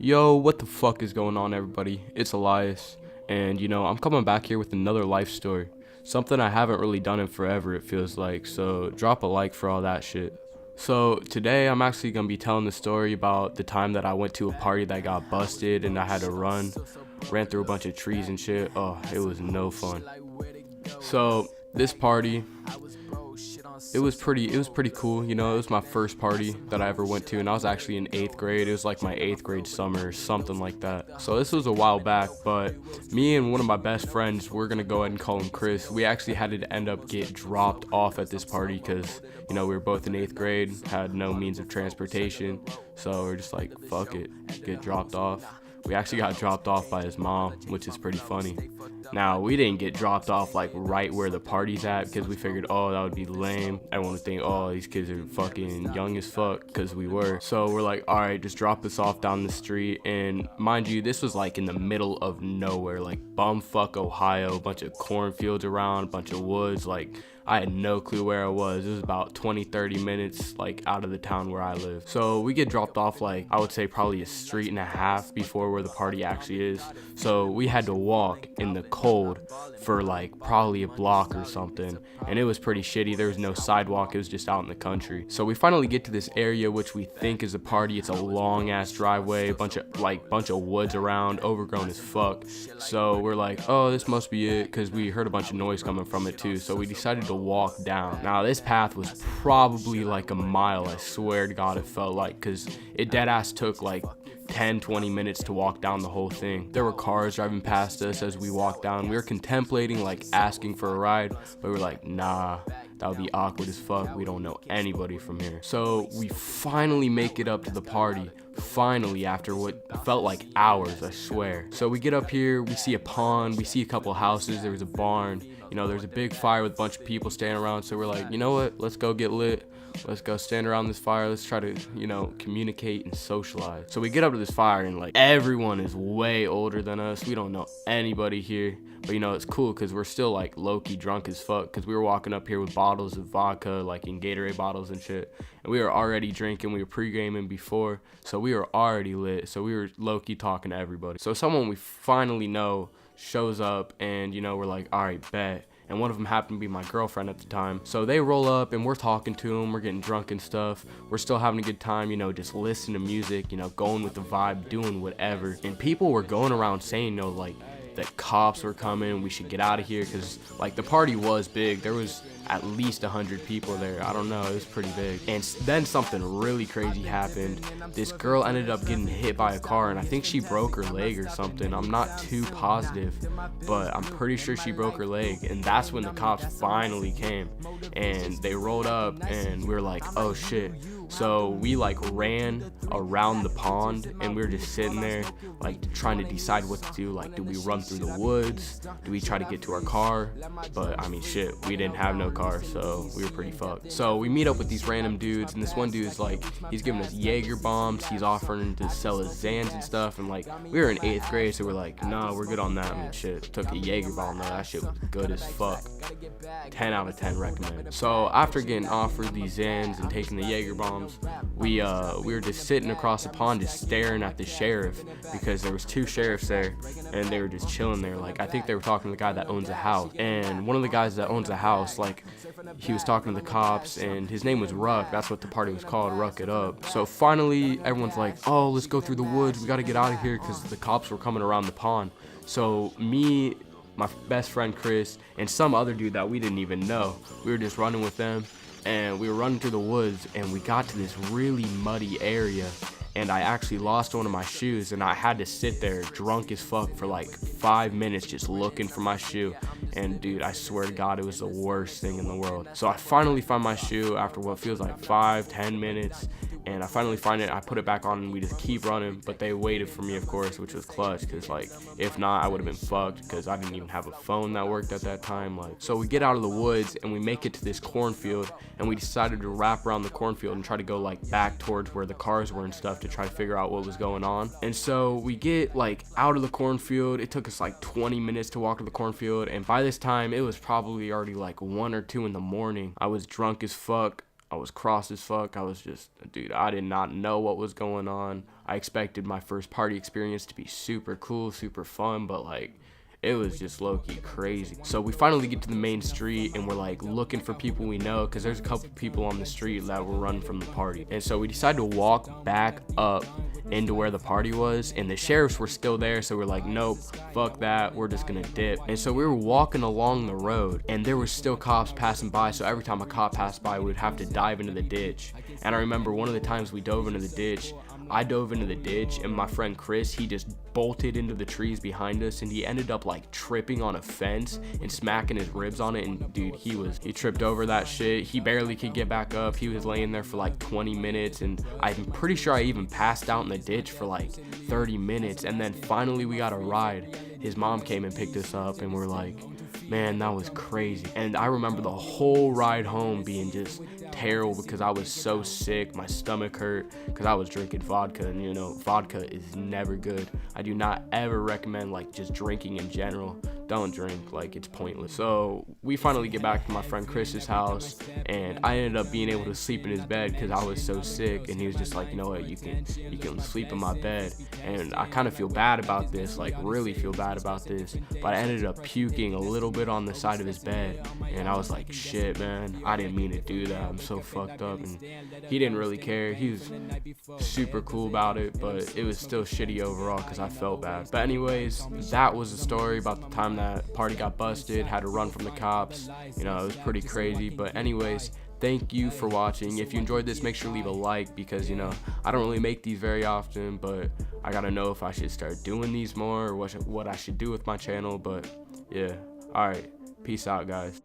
Yo, what the fuck is going on, everybody? It's Elias, and I'm coming back here with another life story. Something I haven't really done in forever, it feels like, so drop a like for all that shit. So, today I'm actually gonna be telling the story about the time that I went to a party that got busted and I had to ran through a bunch of trees and shit. Oh, it was no fun. So, this party, it was pretty cool. It was my first party that I ever went to, and I was actually in 8th grade. It was like my 8th grade summer or something like that. So this was a while back, but me and one of my best friends, we're gonna go ahead and call him Chris, we actually had to end up get dropped off at this party because we were both in 8th grade, had no means of transportation, so we're just like, fuck it, get dropped off. We actually got dropped off by his mom, which is pretty funny. Now, we didn't get dropped off like right where the party's at because we figured, oh, that would be lame. Everyone would think, oh, these kids are fucking young as fuck, because we were. So we're like, all right, just drop us off down the street. And mind you, this was like in the middle of nowhere, like bumfuck Ohio, a bunch of cornfields around, a bunch of woods. Like, I had no clue where I was. It was about 20-30 minutes like out of the town where I live. So we get dropped off like, I would say probably a street and a half before where the party actually is. So we had to walk in the cold for like probably a block or something, and it was pretty shitty. There was no sidewalk, it was just out in the country. So we finally get to this area which we think is a party. It's a long ass driveway, bunch of woods around, overgrown as fuck. So we're like, oh, this must be it, because we heard a bunch of noise coming from it too. So we decided to walk down. Now this path was probably like a mile, I swear to God it felt like, because it dead ass took like 10-20 minutes to walk down the whole thing. There were cars driving past us as we walked down. We were contemplating like asking for a ride, but we were like, nah, that would be awkward as fuck. We don't know anybody from here. So we finally make it up to the party. Finally, after what felt like hours, I swear. So we get up here, we see a pond, we see a couple houses, there was a barn, there's a big fire with a bunch of people standing around. So we're like, you know what, let's go get lit. Let's go stand around this fire. Let's try to, communicate and socialize. So we get up to this fire, and like everyone is way older than us. We don't know anybody here, but it's cool because we're still like low-key drunk as fuck, because we were walking up here with bottles of vodka, like in Gatorade bottles and shit, and we were already drinking. We were pre-gaming before, so we were already lit. So we were low-key talking to everybody. So someone we finally know shows up, and we're like, all right, bet. And one of them happened to be my girlfriend at the time. So they roll up, and we're talking to them, we're getting drunk and stuff. We're still having a good time, just listening to music, going with the vibe, doing whatever. And people were going around saying, like, that cops were coming, we should get out of here, because like the party was big. There was at least 100 people there. I don't know, it was pretty big. And then something really crazy happened. This girl ended up getting hit by a car, and I think she broke her leg or something. I'm not too positive, but I'm pretty sure she broke her leg. And that's when the cops finally came, and they rolled up, and we were like, oh shit. So we like ran around the pond, and we were just sitting there like trying to decide what to do. Like, do we run through the woods? Do we try to get to our car? But I mean, shit, we didn't have no car, so we were pretty fucked. So we meet up with these random dudes, and this one dude's like, he's giving us Jaeger bombs. He's offering to sell us Zans and stuff. And like, we were in 8th grade, so we're like, nah, we're good on that. I mean, shit, took a Jaeger bomb though. That shit was good as fuck. 10 out of 10 recommend. So after getting offered these Zans and taking the Jaeger bombs, we were just sitting across the pond, just staring at the sheriff, because there was 2 sheriffs there, and they were just chilling there. Like, I think they were talking to the guy that owns a house, and one of the guys that owns a house, like, he was talking to the cops, and his name was Ruck. That's what the party was called, Ruck It Up. So finally everyone's like, oh, let's go through the woods, we gotta get out of here, because the cops were coming around the pond. So me, my best friend Chris, and some other dude that we didn't even know, we were just running with them, and we were running through the woods, and we got to this really muddy area, and I actually lost one of my shoes, and I had to sit there drunk as fuck for like 5 minutes just looking for my shoe. And dude, I swear to God, it was the worst thing in the world. So I finally found my shoe after what feels like 5-10 minutes, and I finally find it. I put it back on, and we just keep running. But they waited for me, of course, which was clutch, because like, if not, I would have been fucked, because I didn't even have a phone that worked at that time. Like, so we get out of the woods, and we make it to this cornfield, and we decided to wrap around the cornfield and try to go like back towards where the cars were and stuff, to try to figure out what was going on. And so we get like out of the cornfield. It took us like 20 minutes to walk to the cornfield, and by this time it was probably already like 1 or 2 in the morning. I was drunk as fuck. I was cross as fuck. I was just, dude, I did not know what was going on. I expected my first party experience to be super cool, super fun, but like, it was just low-key crazy. So we finally get to the main street and we're like looking for people we know, because there's a couple people on the street that were running from the party. And so we decided to walk back up into where the party was, and the sheriffs were still there, so we're like, nope, fuck that, we're just gonna dip. And so we were walking along the road and there were still cops passing by, so every time a cop passed by, we'd have to dive into the ditch. And I remember one of the times we dove into the ditch, I dove into the ditch and my friend Chris, he just bolted into the trees behind us, and he ended up like tripping on a fence and smacking his ribs on it. And dude, he tripped over that shit. He barely could get back up. He was laying there for like 20 minutes, and I'm pretty sure I even passed out in the ditch for like 30 minutes. And then finally we got a ride. His mom came and picked us up, and we're like, man, that was crazy. And I remember the whole ride home being just terrible because I was so sick. My stomach hurt because I was drinking vodka, and you know, vodka is never good. I do not ever recommend like just drinking in general. Don't drink, like it's pointless. So we finally get back to my friend Chris's house, and I ended up being able to sleep in his bed because I was so sick, and he was just like, you know what, you can sleep in my bed. And I kind of feel bad about this, like really feel bad about this, but I ended up puking a little bit on the side of his bed, and I was like, shit, man, I didn't mean to do that, I'm so fucked up. And he didn't really care. He was super cool about it, but it was still shitty overall because I felt bad. But anyways, that was the story about the time that party got busted, had to run from the cops. You know, it was pretty crazy. But anyways, thank you for watching. If you enjoyed this, make sure to leave a like, because you know, I don't really make these very often, but I gotta know if I should start doing these more, or what I should do with my channel. But yeah, all right, peace out, guys.